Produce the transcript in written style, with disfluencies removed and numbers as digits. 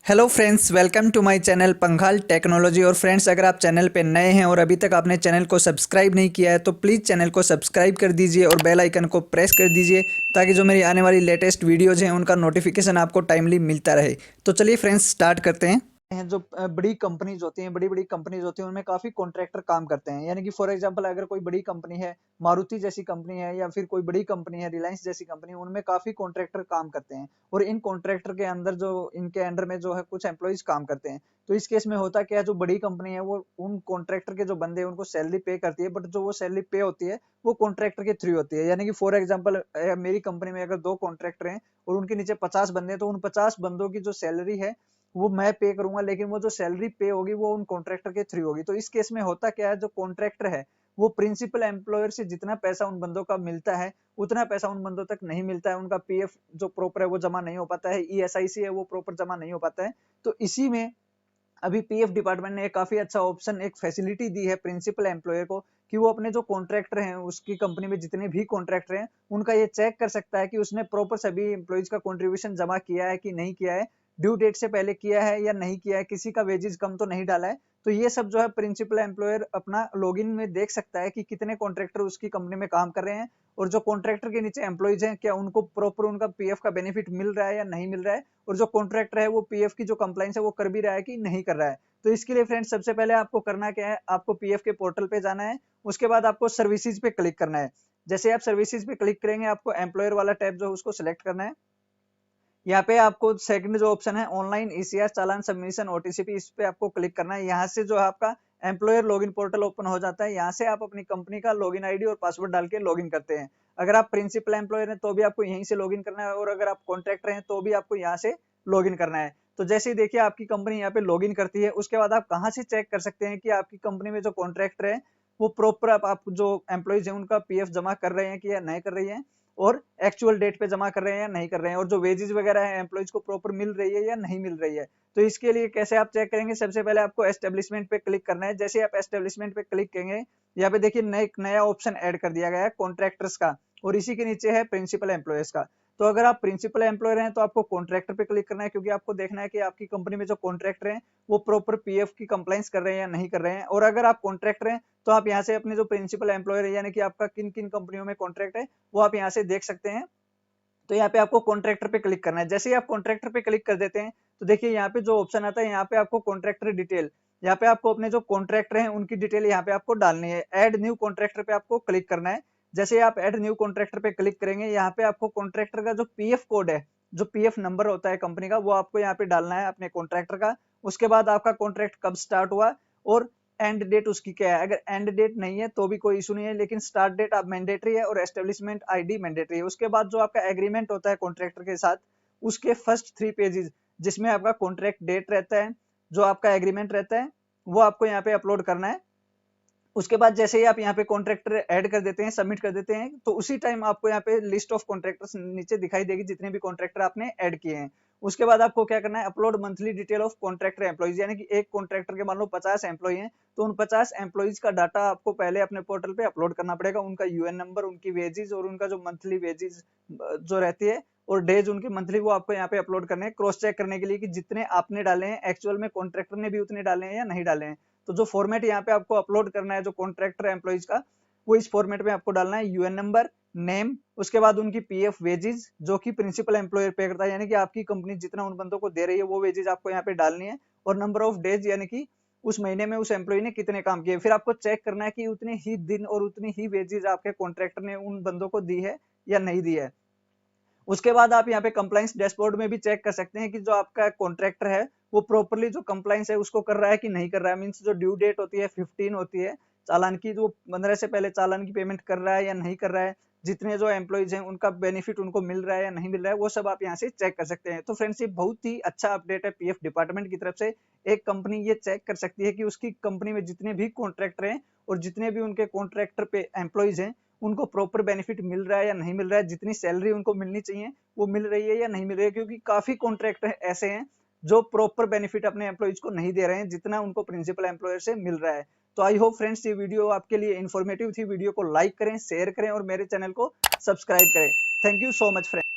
Hello friends, welcome to my channel Pankhal technology. और friends, अगर आप चैनल पे नए हैं और अभी तक आपने चैनल को सब्सक्राइब नहीं किया है तो प्लीज़ चैनल को सब्सक्राइब कर दीजिए और बेल आइकन को प्रेस कर दीजिए ताकि जो मेरी आने वाली लेटेस्ट वीडियोज़ हैं उनका नोटिफिकेशन आपको टाइमली मिलता रहे। तो चलिए फ्रेंड्स, स्टार्ट करते हैं। जो बड़ी कंपनीज होती हैं, बड़ी-बड़ी कंपनीज होती हैं, उनमें काफ़ी कॉन्ट्रैक्टर काम करते हैं। यानी कि फॉर एग्जांपल अगर कोई बड़ी कंपनी है, मारुति जैसी कंपनी है या फिर कोई बड़ी कंपनी है, रिलायंस जैसी कंपनी है, उनमें काफ़ी कॉन्ट्रैक्टर काम करते हैं। और इन कॉन्ट्रैक्टर के अंदर जो इनके अंडर में जो है कुछ एम्प्लॉइज़ काम करते हैं। तो इस केस में होता क्या है, जो बड़ी कंपनी है वो उन कॉन्ट्रैक्टर के जो बंदे हैं उनको सैलरी पे करती है, बट जो वो सैलरी पे होती है वो कॉन्ट्रैक्टर के थ्रू होती है। यानी कि फॉर एग्जांपल मेरी कंपनी में अगर 2 कॉन्ट्रैक्टर हैं और उनके नीचे 50 बंदे हैं, तो उन 50 बंदों की जो सैलरी है वो मैं पे करूंगा, लेकिन वो जो सैलरी पे होगी वो उन कॉन्ट्रैक्टर के थ्रू होगी। तो इस केस में होता क्या है, जो कॉन्ट्रैक्टर है वो प्रिंसिपल एम्प्लॉयर से जितना पैसा उन बंदों का मिलता है उतना पैसा उन बंदों तक नहीं मिलता है। उनका पीएफ जो प्रॉपर है वो जमा नहीं हो पाता है, ईएसआईसी है वो प्रॉपर जमा नहीं हो पाता है। तो इसी में अभी पीएफ डिपार्टमेंट ने एक काफी अच्छा ऑप्शन, एक फैसिलिटी दी है प्रिंसिपल एम्प्लॉयर को कि वो अपने जो कॉन्ट्रैक्टर हैं, उसकी कंपनी में जितने भी कॉन्ट्रैक्टर हैं, उनका ये चेक कर सकता है कि उसने प्रॉपर सभी एम्प्लॉइज का कंट्रीब्यूशन जमा किया है कि नहीं किया है, ड्यू डेट से पहले किया है या नहीं किया है, किसी का वेजेस कम तो नहीं डाला है। तो ये सब जो है प्रिंसिपल एम्प्लॉयर अपना लॉगिन में देख सकता है कि कितने कॉन्ट्रैक्टर उसकी कंपनी में काम कर रहे हैं और जो कॉन्ट्रैक्टर के नीचे एम्प्लॉइज हैं क्या उनको प्रॉपर उनका पीएफ का बेनिफिट मिल रहा है या नहीं मिल रहा है, और जो कॉन्ट्रैक्टर है वो पीएफ की जो कंप्लाइंस है वो कर भी रहा है कि नहीं कर रहा है। तो इसके लिए फ्रेंड्स, सबसे पहले आपको करना क्या है, आपको पीएफ के पोर्टल पे जाना है। उसके बाद आपको सर्विसेज पे क्लिक करना है। जैसे आप सर्विसेज पे क्लिक करेंगे, आपको एम्प्लॉयर वाला टैब जो है उसको सिलेक्ट करना है। यहाँ पे आपको सेकंड जो ऑप्शन है ऑनलाइन ईसीआर चालान सबमिशन ओटीसीपी, इस पे आपको क्लिक करना है। यहाँ से जो है आपका एम्प्लॉयर लॉगिन पोर्टल ओपन हो जाता है। यहाँ से आप अपनी कंपनी का लॉगिन आईडी और पासवर्ड डाल के लॉगिन करते हैं। अगर आप प्रिंसिपल एम्प्लॉयर हैं तो भी आपको यहीं से लॉगिन करना है, और अगर आप कॉन्ट्रैक्टर हैं तो भी आपको यहाँ से लॉगिन करना है। तो जैसे ही देखिए आपकी कंपनी यहाँ पे लॉगिन करती है, उसके बाद आप कहाँ से चेक कर सकते हैं कि आपकी कंपनी में जो कॉन्ट्रैक्टर है वो प्रॉपर आप जो एम्प्लॉइज है उनका पीएफ जमा कर रहे हैं कि या नहीं कर रही है, और एक्चुअल डेट पे जमा कर रहे हैं या नहीं कर रहे हैं, और जो वेजेस वगैरह है एम्प्लॉइज को प्रॉपर मिल रही है या नहीं मिल रही है। तो इसके लिए कैसे आप चेक करेंगे, सबसे पहले आपको एस्टेब्लिशमेंट पे क्लिक करना है। जैसे आप एस्टेब्लिशमेंट पे क्लिक करेंगे, यहाँ पे देखिए नया ऑप्शन ऐड कर दिया गया है कॉन्ट्रैक्टर्स का, और इसी के नीचे है प्रिंसिपल एम्प्लॉयर्स का। तो अगर आप प्रिंसिपल एम्प्लॉयर हैं तो आपको कॉन्ट्रैक्टर पे क्लिक करना है, क्योंकि आपको देखना है कि आपकी कंपनी में जो कॉन्ट्रैक्टर हैं वो प्रॉपर पीएफ की कंप्लाइंस कर रहे हैं या नहीं कर रहे हैं। और अगर आप कॉन्ट्रैक्टर हैं तो आप यहाँ से अपने जो प्रिंसिपल एम्प्लॉयर है, यानी कि आपका किन किन कंपनियों में कॉन्ट्रैक्ट है, वो आप यहाँ से देख सकते हैं। तो यहाँ पे आपको कॉन्ट्रैक्टर पे क्लिक करना है। जैसे ही आप कॉन्ट्रैक्टर पे क्लिक कर देते हैं तो देखिए यहाँ पे जो ऑप्शन आता है, यहाँ पे आपको कॉन्ट्रैक्टर डिटेल, यहाँ पे आपको अपने जो कॉन्ट्रैक्टर हैं उनकी डिटेल यहाँ पे आपको डालनी है। ऐड न्यू कॉन्ट्रैक्टर पे आपको क्लिक करना है। जैसे आप ऐड न्यू कॉन्ट्रैक्टर पे क्लिक करेंगे, यहाँ पे आपको कॉन्ट्रैक्टर का जो पीएफ कोड है, जो पीएफ नंबर होता है कंपनी का, वो आपको यहाँ पे डालना है अपने कॉन्ट्रैक्टर का। उसके बाद आपका कॉन्ट्रैक्ट कब स्टार्ट हुआ और एंड डेट उसकी क्या है। अगर एंड डेट नहीं है तो भी कोई इशू नहीं है, लेकिन स्टार्ट डेट आप मैंडेटरी है और एस्टेब्लिशमेंट आईडी मैंडेटरी है। उसके बाद जो आपका एग्रीमेंट होता है कॉन्ट्रैक्टर के साथ, उसके फर्स्ट 3 पेजेस जिसमें आपका कॉन्ट्रैक्ट डेट रहता है, जो आपका एग्रीमेंट रहता है, वो आपको यहाँ पे अपलोड करना है। उसके बाद जैसे ही आप यहाँ पे कॉन्ट्रैक्टर ऐड कर देते हैं, सबमिट कर देते हैं, तो उसी टाइम आपको यहाँ पे लिस्ट ऑफ कॉन्ट्रैक्टर्स नीचे दिखाई देगी, जितने भी कॉन्ट्रैक्टर आपने ऐड किए हैं। उसके बाद आपको क्या करना है, upload monthly detail of contractor employees, यानी कि एक कॉन्ट्रैक्टर के मान लो 50 एम्प्लॉय हैं, तो उन 50 एम्प्लॉइज का डाटा आपको पहले अपने पोर्टल पे अपलोड करना पड़ेगा। उनका यूएन नंबर, उनकी वेजेस और उनका जो मंथली वेजेस जो रहती है और डेज उनकी मंथली, वो आपको यहाँ पे अपलोड करने हैं, क्रॉस चेक करने के लिए कि जितने आपने डाले हैं एक्चुअल में कॉन्ट्रैक्टर ने भी उतने डाले हैं या नहीं डाले हैं। तो जो फॉर्मेट यहाँ पे आपको अपलोड करना है जो कॉन्ट्रैक्टर एम्प्लॉइज का, वो इस फॉर्मेट में आपको डालना है। यूएन नंबर, नेम, उसके बाद उनकी पीएफ वेजेस जो कि प्रिंसिपल एम्प्लॉयर पे करता है, यानी कि आपकी कंपनी जितना उन बंदों को दे रही है वो वेजेस आपको यहाँ पे डालनी है। और नंबर ऑफ डेज, यानी कि उस महीने में उस एम्प्लॉय ने कितने काम किए। फिर आपको चेक करना है कि उतने ही दिन और उतनी ही वेजेस आपके कॉन्ट्रैक्टर ने उन बंदों को दी है या नहीं दी है। उसके बाद आप यहाँ पे कंप्लाइंस डैशबोर्ड में भी चेक कर सकते हैं कि जो आपका कॉन्ट्रैक्टर है वो प्रॉपरली जो कंप्लाइंस है उसको कर रहा है कि नहीं कर रहा है। मींस जो ड्यू डेट होती है 15 होती है चालान की, जो 15 से पहले चालान की पेमेंट कर रहा है या नहीं कर रहा है, जितने जो एम्प्लॉइज हैं उनका बेनिफिट उनको मिल रहा है या नहीं मिल रहा है, वो सब आप यहाँ से चेक कर सकते हैं। तो फ्रेंड्स, ये बहुत ही अच्छा अपडेट है पीएफ डिपार्टमेंट की तरफ से। एक कंपनी ये चेक कर सकती है कि उसकी कंपनी में जितने भी कॉन्ट्रैक्टर हैं और जितने भी उनके कॉन्ट्रैक्टर पे एम्प्लॉइज हैं उनको प्रॉपर बेनिफिट मिल रहा है या नहीं मिल रहा है, जितनी सैलरी उनको मिलनी चाहिए वो मिल रही है या नहीं मिल रही है। क्योंकि काफी कॉन्ट्रैक्ट ऐसे हैं जो प्रॉपर बेनिफिट अपने एम्प्लॉइज को नहीं दे रहे हैं जितना उनको प्रिंसिपल एम्प्लॉयर से मिल रहा है। तो आई होप फ्रेंड्स, ये वीडियो आपके लिए इन्फॉर्मेटिव थी। वीडियो को लाइक करें, शेयर करें और मेरे चैनल को सब्सक्राइब करें। Thank you so much friends.